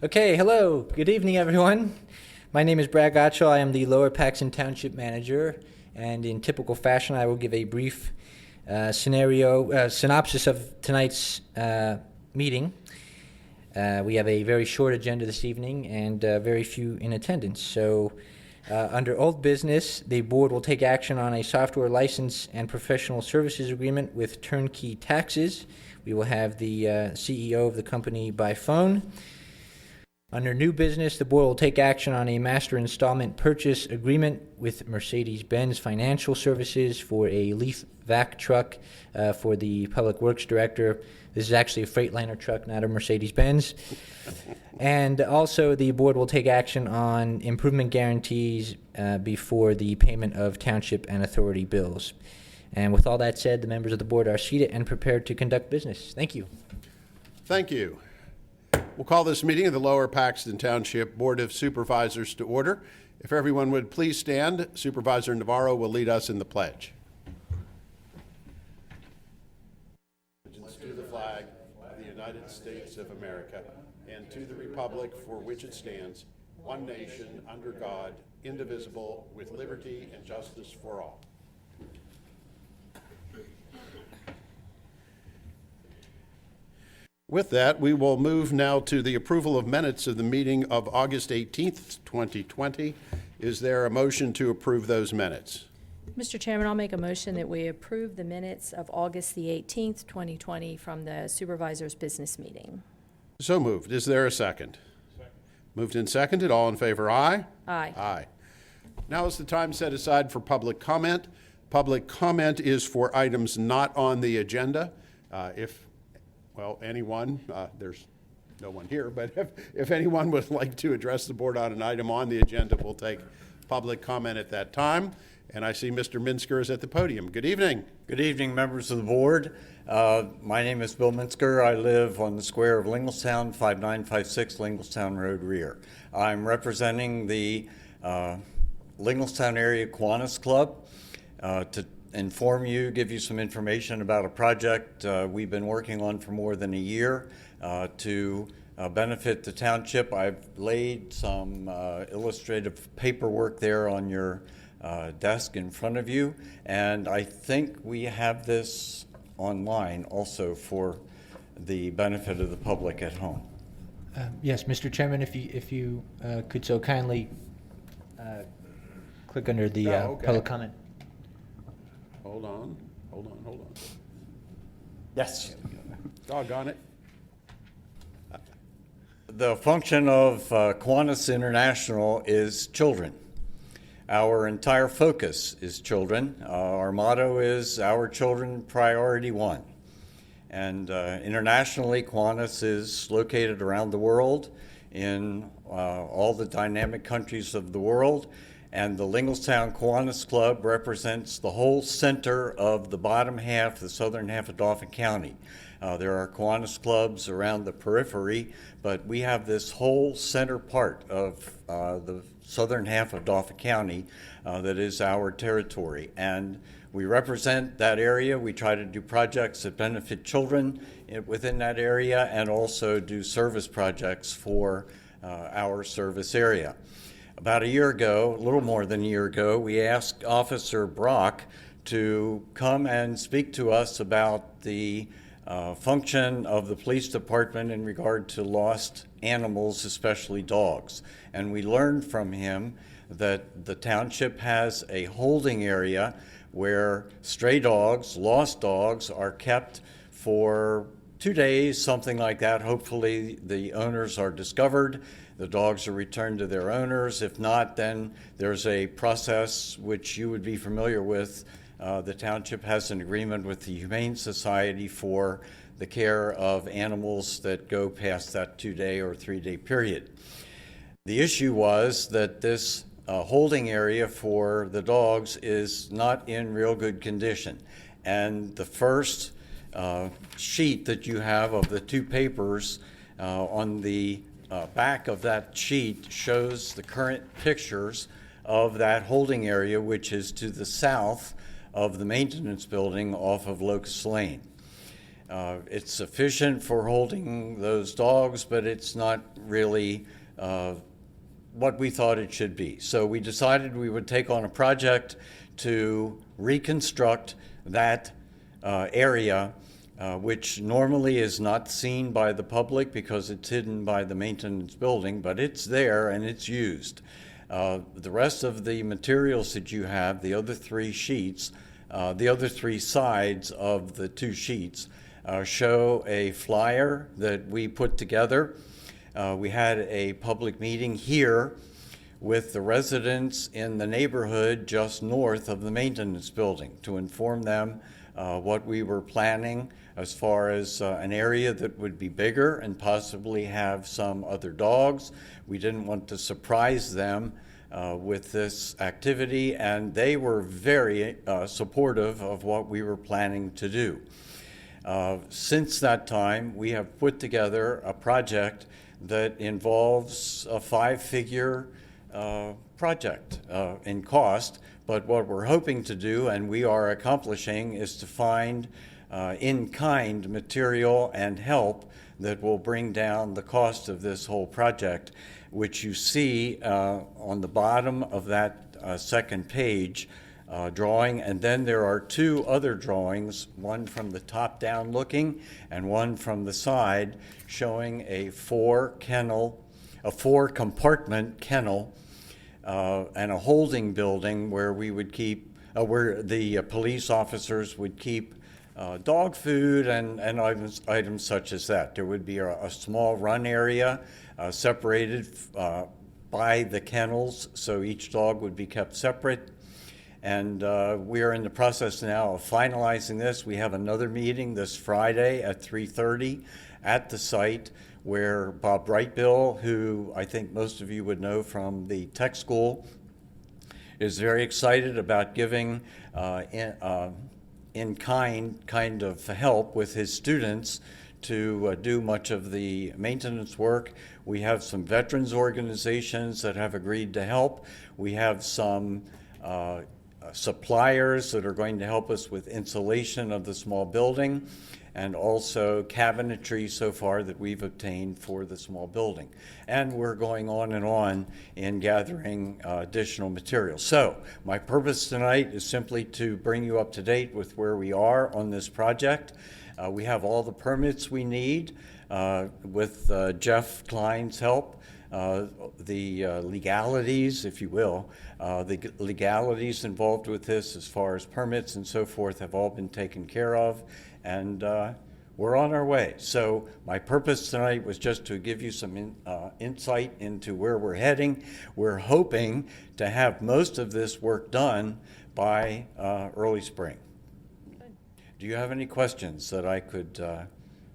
Okay, hello. Good evening, everyone. My name is Brad Gottschall. I am the Lower Paxton Township Manager, and in typical fashion, I will give a brief synopsis of tonight's meeting. We have a very short agenda this evening and very few in attendance. So, under old business, the board will take action on a software license and professional services agreement with Turnkey Taxes. We will have the CEO of the company by phone. Under new business, the board will take action on a master installment purchase agreement with Mercedes-Benz Financial Services for a Leaf vac truck for the Public Works Director. This is actually a Freightliner truck, not a Mercedes-Benz. And also, the board will take action on improvement guarantees before the payment of township and authority bills. And with all that said, the members of the board are seated and prepared to conduct business. Thank you. Thank you. We'll call this meeting of the Lower Paxton Township Board of Supervisors to order. If everyone would please stand, Supervisor Navarro will lead us in the pledge. Allegiance to the flag of the United States of America and to the republic for which it stands, one nation, under God, indivisible, with liberty and justice for all. With that, we will move now to the approval of minutes of the meeting of August 18th, 2020. Is there a motion to approve those minutes? Mr. Chairman, I'll make a motion that we approve the minutes of August the 18th, 2020 from the Supervisors Business Meeting. So moved. Is there a second? Second. Moved and seconded. All in favor, aye? Aye. Aye. Now is the time set aside for public comment. Public comment is for items not on the agenda. Anyone, there's no one here, but if anyone would like to address the board on an item on the agenda, we'll take public comment at that time. And I see Mr. Minsker is at the podium. Good evening. Good evening, members of the board. My name is Bill Minsker. I live on the square of Linglestown, 5956 Linglestown Road, rear. I'm representing the Linglestown Area Kiwanis Club to inform you, give you some information about a project we've been working on for more than a year to benefit the township. I've laid some illustrative paperwork there on your desk in front of you, and I think we have this online also for the benefit of the public at home. Yes, Mr. Chairman, if you could so kindly click under the okay. public comment. Hold on. Yes. Doggone it. The function of Kiwanis International is children. Our entire focus is children. Our motto is our children priority one. And internationally, Kiwanis is located around the world in all the dynamic countries of the world. And the Linglestown Kiwanis Club represents the whole center of the bottom half, the southern half of Dauphin County. There are Kiwanis clubs around the periphery, but we have this whole center part of the southern half of Dauphin County that is our territory. And we represent that area. We try to do projects that benefit children within that area and also do service projects for our service area. About a year ago, a little more than a year ago, we asked Officer Brock to come and speak to us about the function of the police department in regard to lost animals, especially dogs. And we learned from him that the township has a holding area where stray dogs, lost dogs, are kept for 2 days, something like that. Hopefully the owners are discovered. The dogs are returned to their owners. If not, then there's a process which you would be familiar with. The township has an agreement with the Humane Society for the care of animals that go past that 2-day or 3-day period. The issue was that this holding area for the dogs is not in real good condition. And the first sheet that you have of the two papers on the back of that sheet shows the current pictures of that holding area, which is to the south of the maintenance building off of Locust Lane. It's sufficient for holding those dogs, but it's not really what we thought it should be. So we decided we would take on a project to reconstruct that area, which normally is not seen by the public because it's hidden by the maintenance building, but it's there and it's used. The rest of the materials that you have, the other three sheets, the other three sides of the two sheets, show a flyer that we put together. We had a public meeting here with the residents in the neighborhood just north of the maintenance building to inform them what we were planning as far as an area that would be bigger and possibly have some other dogs. We didn't want to surprise them with this activity, and they were very supportive of what we were planning to do. Since that time, we have put together a project that involves a five-figure project in cost, but what we're hoping to do, and we are accomplishing, is to find in-kind material and help that will bring down the cost of this whole project, which you see on the bottom of that second page drawing. And then there are two other drawings, one from the top down looking and one from the side, showing a four compartment kennel and a holding building where we would keep, where the police officers would keep dog food and items such as that. There would be a small run area separated by the kennels, so each dog would be kept separate. And we are in the process now of finalizing this. We have another meeting this Friday at 3:30 at the site where Bob Brightbill, who I think most of you would know from the tech school, is very excited about giving in-kind of help with his students to do much of the maintenance work. We have some veterans organizations that have agreed to help. We have some suppliers that are going to help us with insulation of the small building, and also cabinetry so far that we've obtained for the small building. And we're going on and on in gathering additional materials. So my purpose tonight is simply to bring you up to date with where we are on this project. We have all the permits we need with Jeff Klein's help. The legalities, if you will, the legalities involved with this as far as permits and so forth have all been taken care of, and we're on our way. So my purpose tonight was just to give you some insight into where we're heading. We're hoping to have most of this work done by early spring. Good. Do you have any questions that I could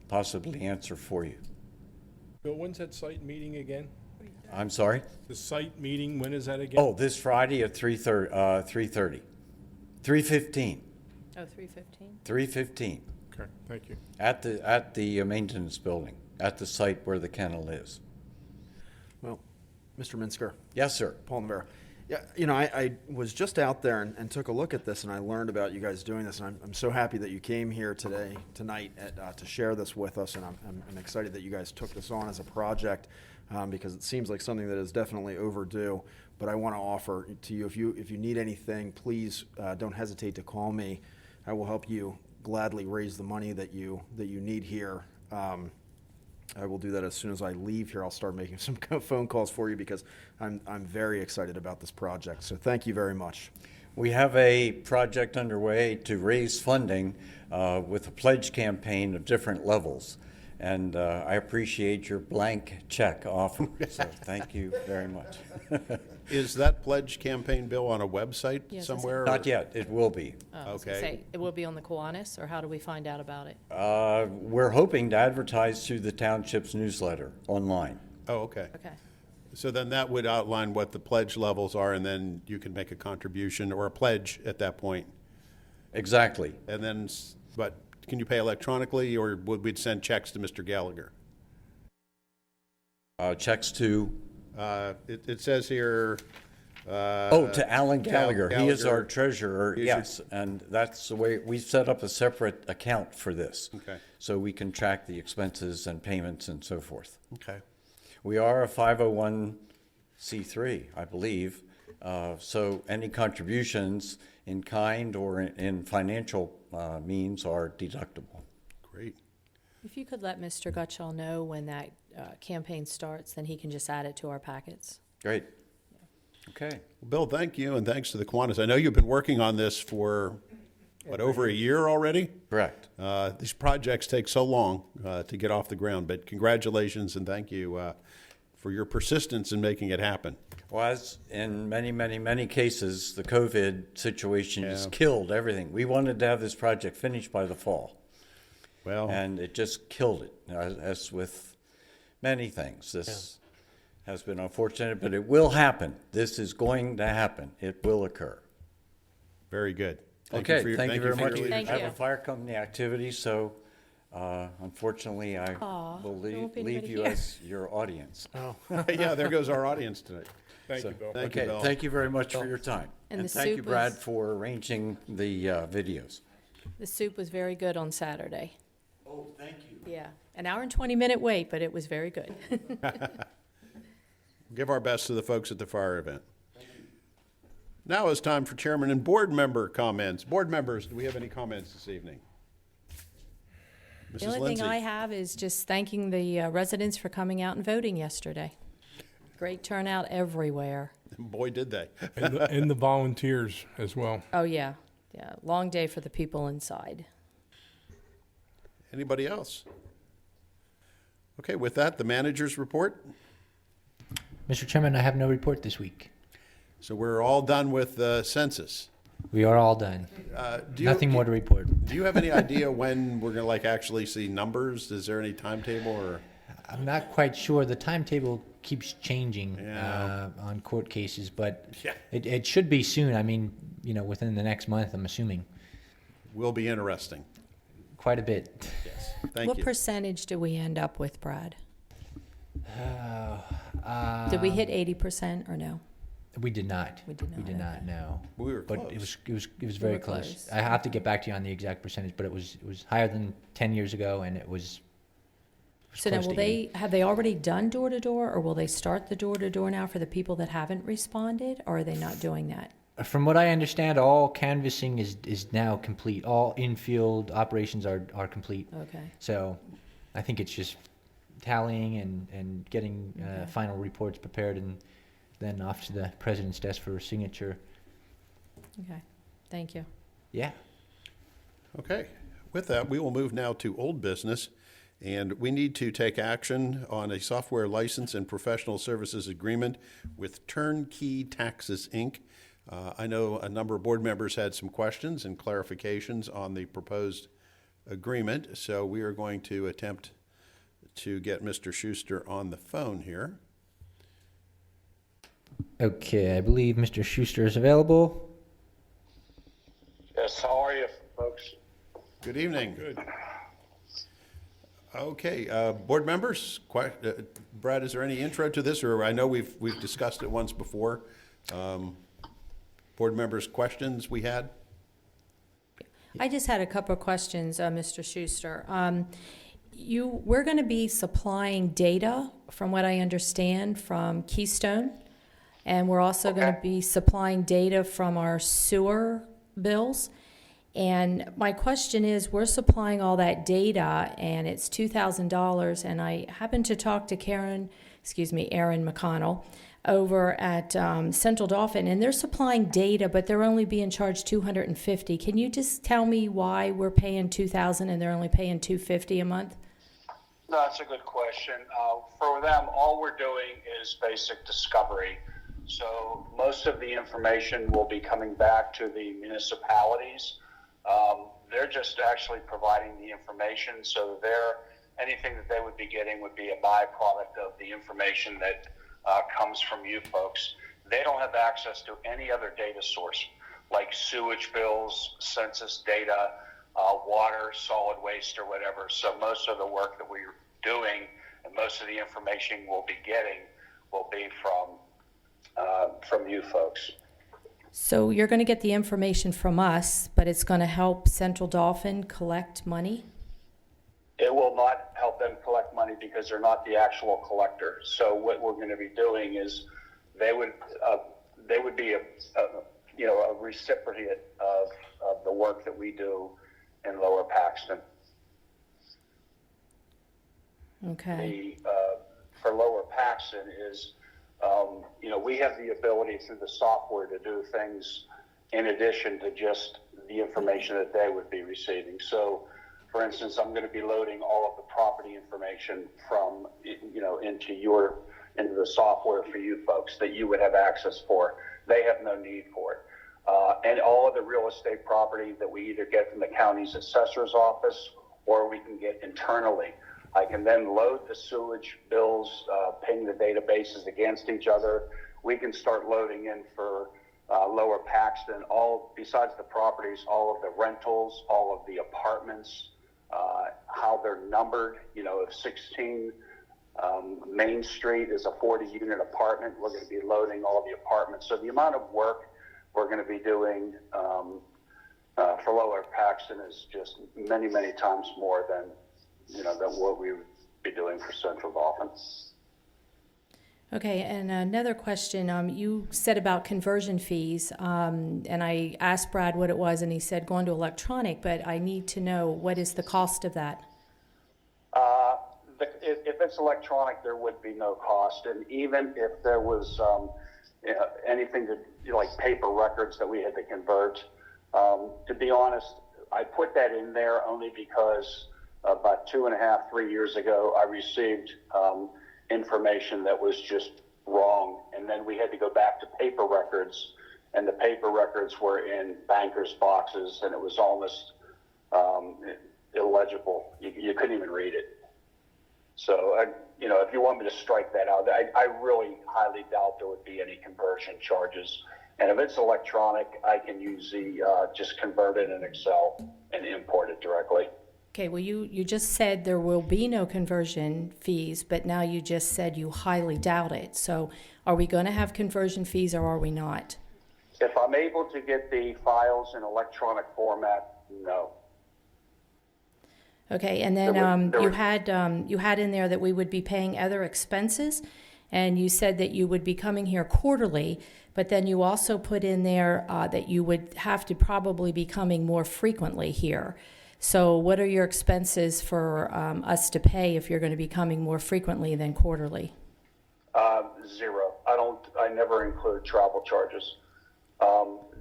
possibly answer for you? Bill, when's that site meeting again? I'm sorry? The site meeting, when is that again? Oh, this Friday at 3:30. 3:15. Oh, 3:15? 3:15 Okay, thank you. at the maintenance building, at the site where the kennel is. Well, Mr. Minsker, Yes, sir. Paul Navarro. Yeah, you know, I was just out there and took a look at this, and I learned about you guys doing this, and I'm so happy that you came here tonight to share this with us, and I'm excited that you guys took this on as a project because it seems like something that is definitely overdue. But I want to offer to you, if you need anything, please don't hesitate to call me. I will help you gladly raise the money that you need here. I will do that as soon as I leave here. I'll start making some phone calls for you because I'm very excited about this project. So thank you very much. We have a project underway to raise funding with a pledge campaign of different levels. And I appreciate your blank check offer. So thank you very much. Is that pledge campaign, Bill, on a website Yes, somewhere? Not yet. It will be. I was gonna Okay. say, it will be on the Kiwanis, or how do we find out about it? We're hoping to advertise through the township's newsletter online. Oh, okay. Okay. So then that would outline what the pledge levels are, and then you can make a contribution or a pledge at that point. Exactly. And then, but can you pay electronically, or would we send checks to Mr. Gallagher? Checks to, It says here, To Alan Gallagher. He is our Gallagher. treasurer, He's yes. And that's the way, we set up a separate account for this. Okay. So we can track the expenses and payments and so forth. Okay. We are a 501c3, I believe. So any contributions in kind or in financial means are deductible. Great. If you could let Mr. Gutschall know when that campaign starts, then he can just add it to our packets. Great. Okay. Well, Bill, thank you, and thanks to the Kiwanis. I know you've been working on this for, over a year already? Correct. These projects take so long to get off the ground, but congratulations and thank you for your persistence in making it happen. Well, as in many, many, many cases, the COVID situation just killed everything. We wanted to have this project finished by the fall, Well, and it just killed it, as with many things. This has been unfortunate, but it will happen. This is going to happen. It will occur. very good. Thank you very much. Thank I have you. a fire company activity, so unfortunately, I will there won't be leave anybody you here. as your audience. Yeah, there goes our audience tonight. Thank you, Bill. Thank you, Okay, Bill. thank you very much for your time. And the thank you, soup Brad, was- for arranging the videos. The soup was very good on Saturday. Oh, thank you. Yeah, an hour and 20-minute wait, but it was very good. Give our best to the folks at the fire event. Now it's time for chairman and board member comments. Board members, do we have any comments this evening? The Mrs. only Lindsay? thing I have is just thanking the residents for coming out and voting yesterday. Great turnout everywhere. Boy, did they. And the volunteers as well. Oh, yeah, yeah, long day for the people inside. Anybody else? Okay, with that, the manager's report. Mr. Chairman, I have no report this week. So we're all done with the census. We are all done. Do you- Nothing more to report. Do you have any idea when we're gonna actually see numbers? Is there any timetable or? I'm not quite sure. The timetable keeps changing Yeah. on court cases, but Yeah. it should be soon. I mean, within the next month, I'm assuming. Will be interesting. Quite a bit. Yes. Thank What you. percentage do we end up with, Brad? Uh, Did we hit 80% or no? We did not. We did not, We did not. okay. No. We were But close. it was We very were close. close. I have to get back to you on the exact percentage, but it was higher than 10 years ago, and it was. So now, close will to 80. have they already done door-to-door, or will they start the door-to-door now for the people that haven't responded, or are they not doing that? From what I understand, all canvassing is now complete. All infield operations are complete. Okay, So I think it's just tallying and getting Okay. final reports prepared and then off to the president's desk for signature. okay, thank you. Yeah. Okay. With that, we will move now to old business. And we need to take action on a software license and professional services agreement with Turnkey Taxes, Inc. I know a number of board members had some questions and clarifications on the proposed agreement, so we are going to attempt to get Mr. Schuster on the phone here. Okay, I believe Mr. Schuster is available. Yes, how are you, folks? Good evening. Good. Okay, board members, Brad, is there any intro to this, or I know we've discussed it once before. Board members' questions we had? I just had a couple of questions, Mr. Schuster. We're going to be supplying data, from what I understand, from Keystone, and we're also going to be supplying data from our sewer bills. And my question is, we're supplying all that data, and it's $2,000, and I happened to talk to Erin McConnell over at Central Dauphin, and they're supplying data, but they're only being charged $250. Can you just tell me why we're paying $2,000 and they're only paying $250 a month? No, that's a good question. For them, all we're doing is basic discovery. So most of the information will be coming back to the municipalities. They're just actually providing the information, so anything that they would be getting would be a byproduct of the information that comes from you folks. They don't have access to any other data source, like sewage bills, census data, water, solid waste, or whatever. So most of the work that we're doing and most of the information we'll be getting will be from from you folks. So you're going to get the information from us, but it's going to help Central Dauphin collect money? It will not help them collect money because they're not the actual collector. So what we're going to be doing is they would be a recipient of the work that we do in Lower Paxton. Okay. For Lower Paxton is, we have the ability through the software to do things in addition to just the information that they would be receiving. So, for instance, I'm going to be loading all of the property information from, into the software for you folks that you would have access for. They have no need for it. And all of the real estate property that we either get from the county's assessor's office or we can get internally. I can then load the sewage bills, ping the databases against each other. We can start loading in for Lower Paxton, besides the properties, all of the rentals, all of the apartments, how they're numbered. If 16 Main Street is a 40-unit apartment, we're going to be loading all the apartments. So the amount of work we're going to be doing for Lower Paxton is just many, many times more than what we would be doing for Central Dauphin. Okay, and another question. You said about conversion fees, and I asked Brad what it was, and he said going to electronic, but I need to know what is the cost of that? If it's electronic, there would be no cost. And even if there was anything like paper records that we had to convert, to be honest, I put that in there only because about 2.5, 3 years ago, I received information that was just wrong. And then we had to go back to paper records, and the paper records were in bankers' boxes, and it was almost illegible. You couldn't even read it. So, if you want me to strike that out, I really highly doubt there would be any conversion charges. And if it's electronic, I can use just convert it in Excel and import it directly. Okay, well, you just said there will be no conversion fees, but now you just said you highly doubt it. So are we going to have conversion fees or are we not? If I'm able to get the files in electronic format, no. Okay, and then you had in there that we would be paying other expenses, and you said that you would be coming here quarterly, but then you also put in there that you would have to probably be coming more frequently here. So what are your expenses for us to pay if you're going to be coming more frequently than quarterly? Zero. I never include travel charges.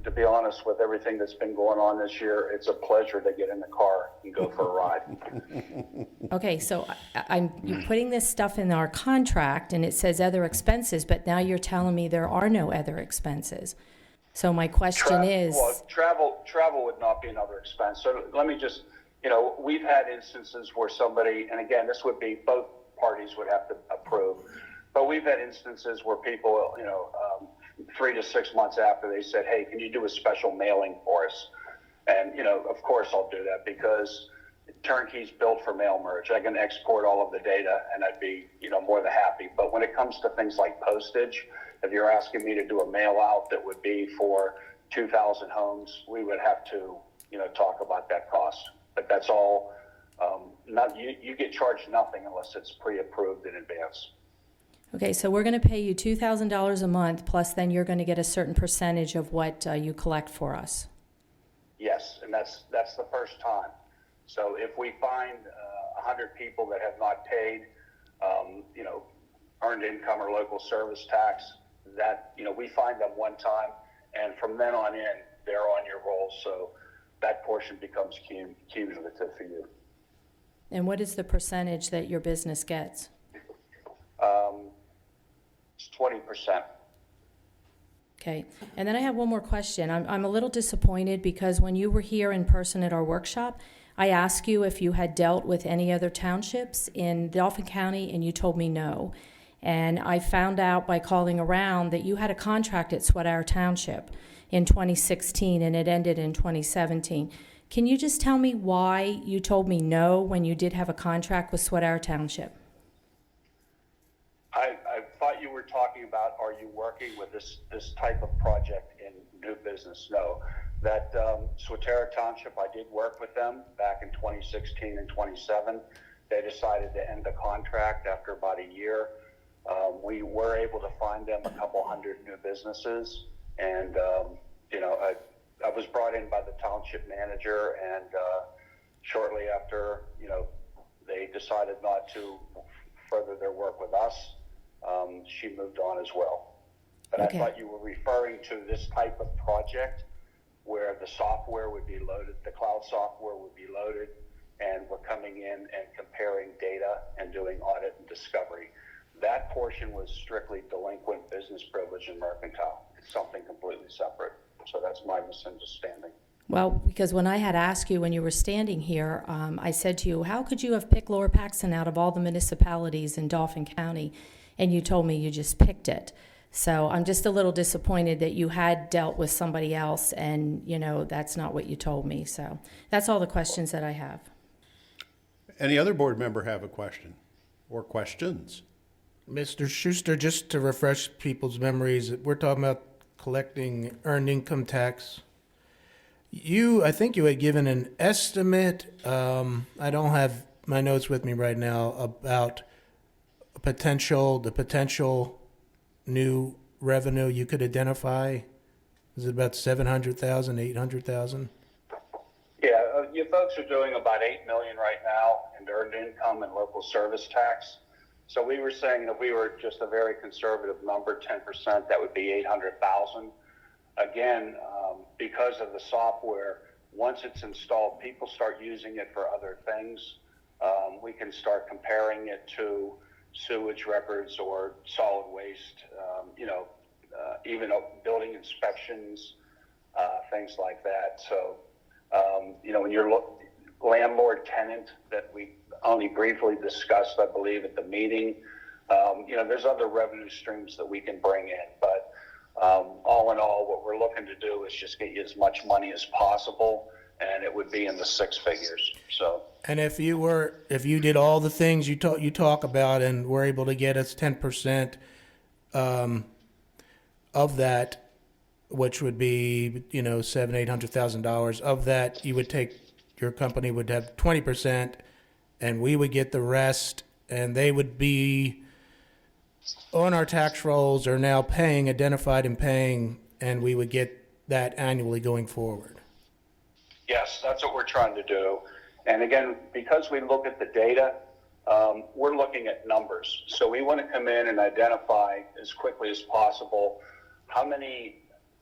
To be honest, with everything that's been going on this year, it's a pleasure to get in the car and go for a ride. Okay, so you're putting this stuff in our contract, and it says other expenses, but now you're telling me there are no other expenses. So my question is... Well, travel would not be another expense. So let me just, we've had instances where somebody, and again, this would be both parties would have to approve, but we've had instances where people, 3 to 6 months after, they said, hey, can you do a special mailing for us? And, of course I'll do that because Turnkey's built for mail merge. I can export all of the data and I'd be, more than happy. But when it comes to things like postage, if you're asking me to do a mail out that would be for 2,000 homes, we would have to, talk about that cost. But that's all, you get charged nothing unless it's pre-approved in advance. Okay, so we're going to pay you $2,000 a month, plus then you're going to get a certain percentage of what you collect for us. Yes, and that's the first time. So if we find 100 people that have not paid, earned income or local service tax, that, we find them one time, and from then on in, they're on your roll. So that portion becomes cumulative for you. And what is the percentage that your business gets? It's 20%. Okay, and then I have one more question. I'm a little disappointed because when you were here in person at our workshop, I asked you if you had dealt with any other townships in Dauphin County, and you told me no. And I found out by calling around that you had a contract at Sweat-Our Township in 2016, and it ended in 2017. Can you just tell me why you told me no when you did have a contract with Sweat-Our Township? I thought you were were talking about, are you working with this type of project in new business? No. That Swatara Township, I did work with them back in 2016 and 27. They decided to end the contract after about a year. We were able to find them a couple hundred new businesses, and I was brought in by the township manager, and shortly after, they decided not to further their work with us. She moved on as well. But Okay. I thought you were referring to this type of project where the software would be loaded, the cloud software would be loaded, and we're coming in and comparing data and doing audit and discovery. That portion was strictly delinquent business privilege and mercantile. It's something completely separate. So that's my misunderstanding. Well, because when I had asked you when you were standing here, I said to you, how could you have picked Lower Paxton out of all the municipalities in Dauphin County? And you told me you just picked it. So I'm just a little disappointed that you had dealt with somebody else and, that's not what you told me. So that's all the questions that I have. Any other board member have a question or questions? Mr. Schuster, just to refresh people's memories, we're talking about collecting earned income tax. I think you had given an estimate, I don't have my notes with me right now, about the potential new revenue you could identify. Is it about 700,000, 800,000? Yeah, you folks are doing about $8 million right now in earned income and local service tax. So we were saying if we were just a very conservative number, 10%, that would be 800,000. Again, because of the software, once it's installed, people start using it for other things. We can start comparing it to sewage records or solid waste, even building inspections, things like that. So, when you're landlord tenant that we only briefly discussed, I believe, at the meeting, there's other revenue streams that we can bring in. But all in all, what we're looking to do is just get you as much money as possible, and it would be in the six figures. So. And if you did all the things you talk about and were able to get us 10% of that, which would be $700,000-800,000 of that, your company would have 20%, and we would get the rest, and they would be on our tax rolls are now identified and paying, and we would get that annually going forward. Yes, that's what we're trying to do. And again, because we look at the data, we're looking at numbers. So we want to come in and identify as quickly as possible how many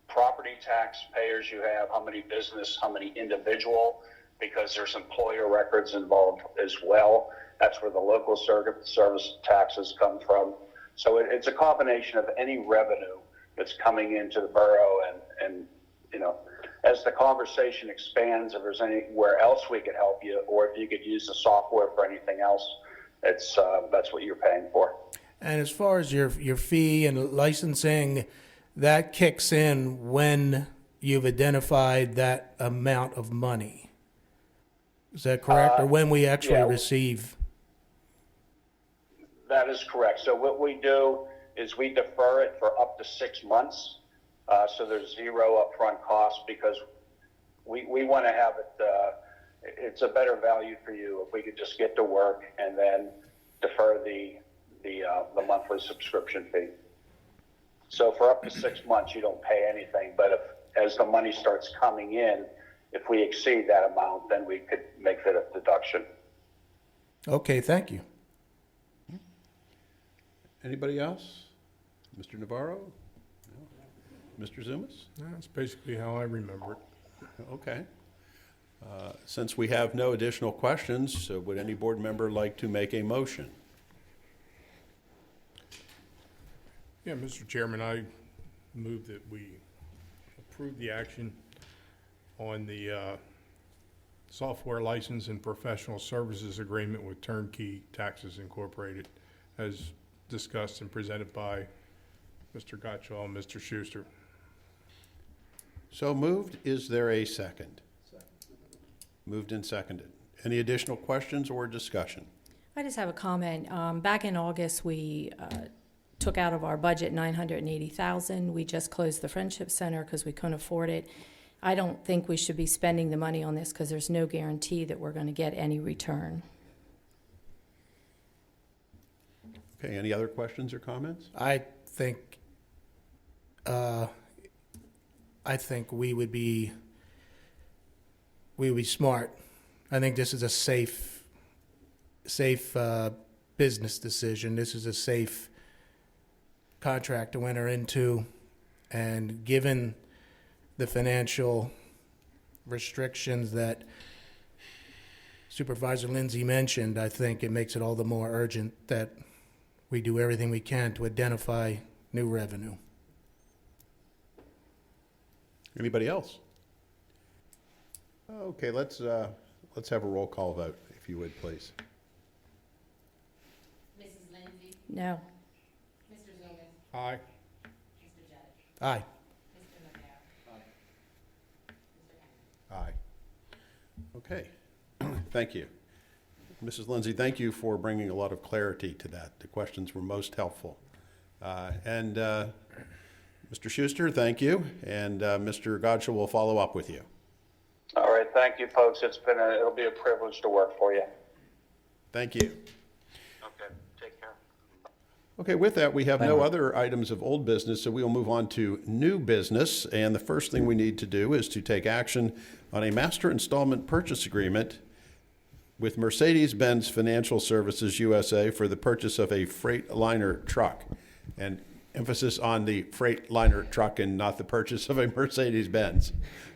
property tax payers you have, how many business, how many individual, because there's employer records involved as well. That's where the local service taxes come from. So it's a combination of any revenue that's coming into the borough, and as the conversation expands, if there's anywhere else we could help you, or if you could use the software for anything else, that's what you're paying for. And as far as your fee and licensing, that kicks in when you've identified that amount of money. Is that correct? Or when we actually receive? That is correct. So what we do is we defer it for up to 6 months. So there's zero upfront cost, because we want to have it, it's a better value for you if we could just get to work and then defer the monthly subscription fee. So for up to 6 months, you don't pay anything, but as the money starts coming in, if we exceed that amount, then we could make that a deduction. Okay, thank you. Anybody else? Mr. Navarro? No? Mr. Zumas? That's basically how I remember it. Okay. Since we have no additional questions, would any board member like to make a motion? Yeah, Mr. Chairman, I move that we approve the action on the software license and professional services agreement with Turnkey Taxes Incorporated, as discussed and presented by Mr. Gottschall and Mr. Schuster. So moved. Is there a second? Moved and seconded. Any additional questions or discussion? I just have a comment. Back in August, we took out of our budget $980,000. We just closed the Friendship Center because we couldn't afford it. I don't think we should be spending the money on this because there's no guarantee that we're going to get any return. Okay, any other questions or comments? I think we would be smart. I think this is a safe business decision. This is a safe contract to enter into, and given the financial restrictions that Supervisor Lindsay mentioned, I think it makes it all the more urgent that we do everything we can to identify new revenue. Anybody else? Okay, let's have a roll call vote, if you would, please. No. Aye. Aye. Aye. Okay, thank you. Mrs. Lindsay, thank you for bringing a lot of clarity to that. The questions were most helpful. And Mr. Schuster, thank you. And Mr. Godshall will follow up with you. All right, thank you, folks. It'll be a privilege to work for you. Thank you. Okay, take care. Okay, with that, we have Bye, no Mark. other items of old business, so we will move on to new business. And the first thing we need to do is to take action on a master installment purchase agreement with Mercedes-Benz Financial Services USA for the purchase of a Freightliner truck. And emphasis on the Freightliner truck and not the purchase of a Mercedes-Benz.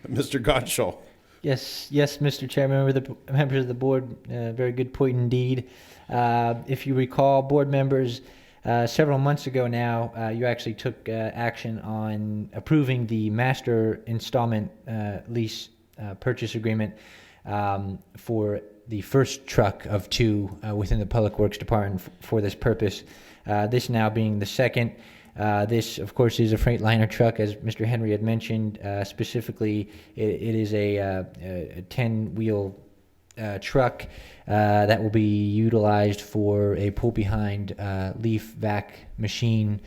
Mr. Godshall. Yes, Mr. Chairman, members of the board, very good point indeed. If you recall, board members, several months ago now, you actually took action on approving the master installment lease purchase agreement for the first truck of two within the Public Works Department for this purpose. This now being the second. This, of course, is a Freightliner truck, as Mr. Henry had mentioned. Specifically, it is a 10-wheel truck that will be utilized for a pull-behind leaf vac machine,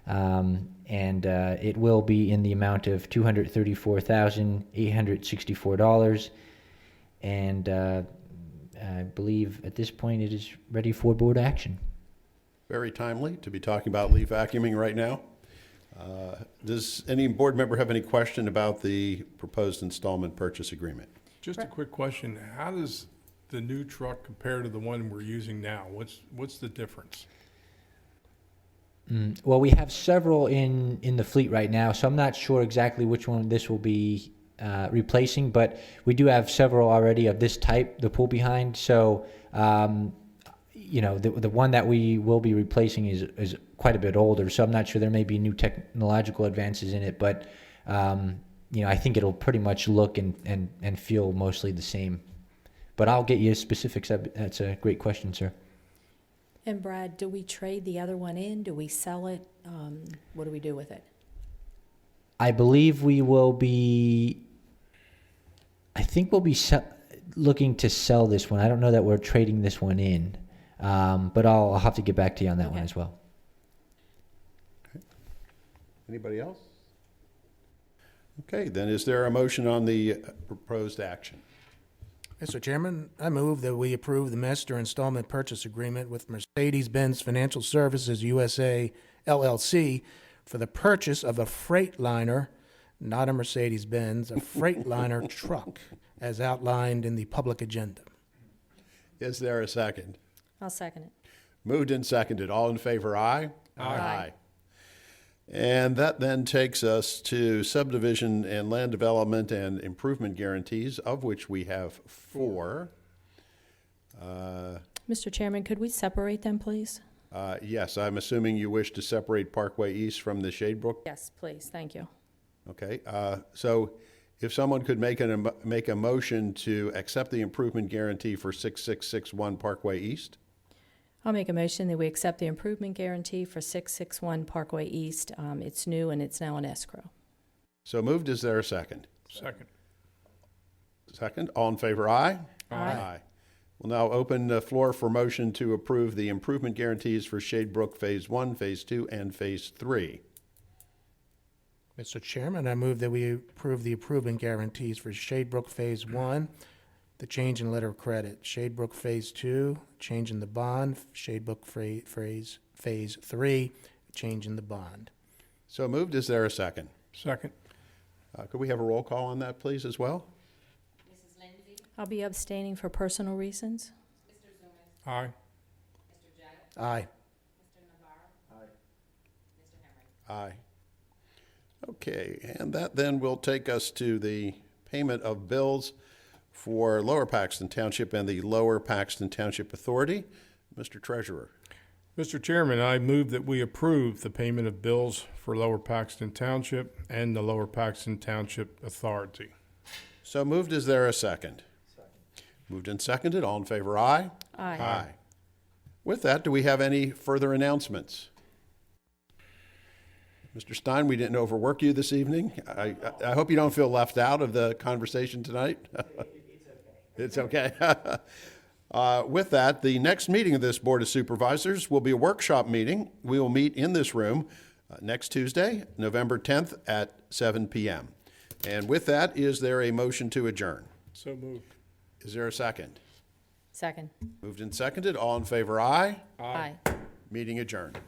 and it will be in the amount of $234,864. And I believe at this point it is ready for board action. Very timely to be talking about leaf vacuuming right now. Does any board member have any question about the proposed installment purchase agreement? Just a quick question. How does the new truck compare to the one we're using now? What's the difference? Well, we have several in the fleet right now, so I'm not sure exactly which one this will be replacing, but we do have several already of this type, the pull behind. So, the one that we will be replacing is quite a bit older, so I'm not sure. There may be new technological advances in it, but I think it'll pretty much look and feel mostly the same. But I'll get you specifics. That's a great question, sir. And Brad, do we trade the other one in? Do we sell it? What do we do with it? I believe we will be. I think we'll be looking to sell this one. I don't know that we're trading this one in, but I'll have to get back to you on that one Okay. as well. Anybody else? Okay, then is there a motion on the proposed action? Mr. Chairman, I move that we approve the master installment purchase agreement with Mercedes-Benz Financial Services USA LLC for the purchase of a Freightliner, not a Mercedes-Benz, a Freightliner truck, as outlined in the public agenda. Is there a second? I'll second it. Moved and seconded. All in favor, aye? Aye. And that then takes us to subdivision and land development and improvement guarantees, of which we have 4. Mr. Chairman, could we separate them, please? Yes, I'm assuming you wish to separate Parkway East from the Shadebrook? Yes, please. Thank you. Okay, so if someone could make a motion to accept the improvement guarantee for 6661 Parkway East? I'll make a motion that we accept the improvement guarantee for 661 Parkway East. It's new and it's now in escrow. So moved. Is there a second? Second. Second. All in favor, aye? Aye. We'll now open the floor for motion to approve the improvement guarantees for Shade Brook Phase 1, Phase 2, and Phase 3. Mr. Chairman, I move that we approve the improvement guarantees for Shadebrook Phase 1, the change in letter of credit. Shadebrook Phase 2, change in the bond. Shadebrook Phase 3, change in the bond. So moved. Is there a second? Second. Could we have a roll call on that, please, as well? I'll be abstaining for personal reasons. Aye. Aye. Aye. Okay, and that then will take us to the payment of bills for Lower Paxton Township and the Lower Paxton Township Authority. Mr. Treasurer. Mr. Chairman, I move that we approve the payment of bills for Lower Paxton Township and the Lower Paxton Township Authority. So moved. Is there a second? Moved and seconded. All in favor, aye? Aye. With that, do we have any further announcements? Mr. Stein, we didn't overwork you this evening. I hope you don't feel left out of the conversation tonight. It's okay. With that, the next meeting of this Board of Supervisors will be a workshop meeting. We will meet in this room next Tuesday, November 10th at 7 p.m. And with that, is there a motion to adjourn? So moved. Is there a second? Second. Moved and seconded. All in favor, aye? Aye. Meeting adjourned.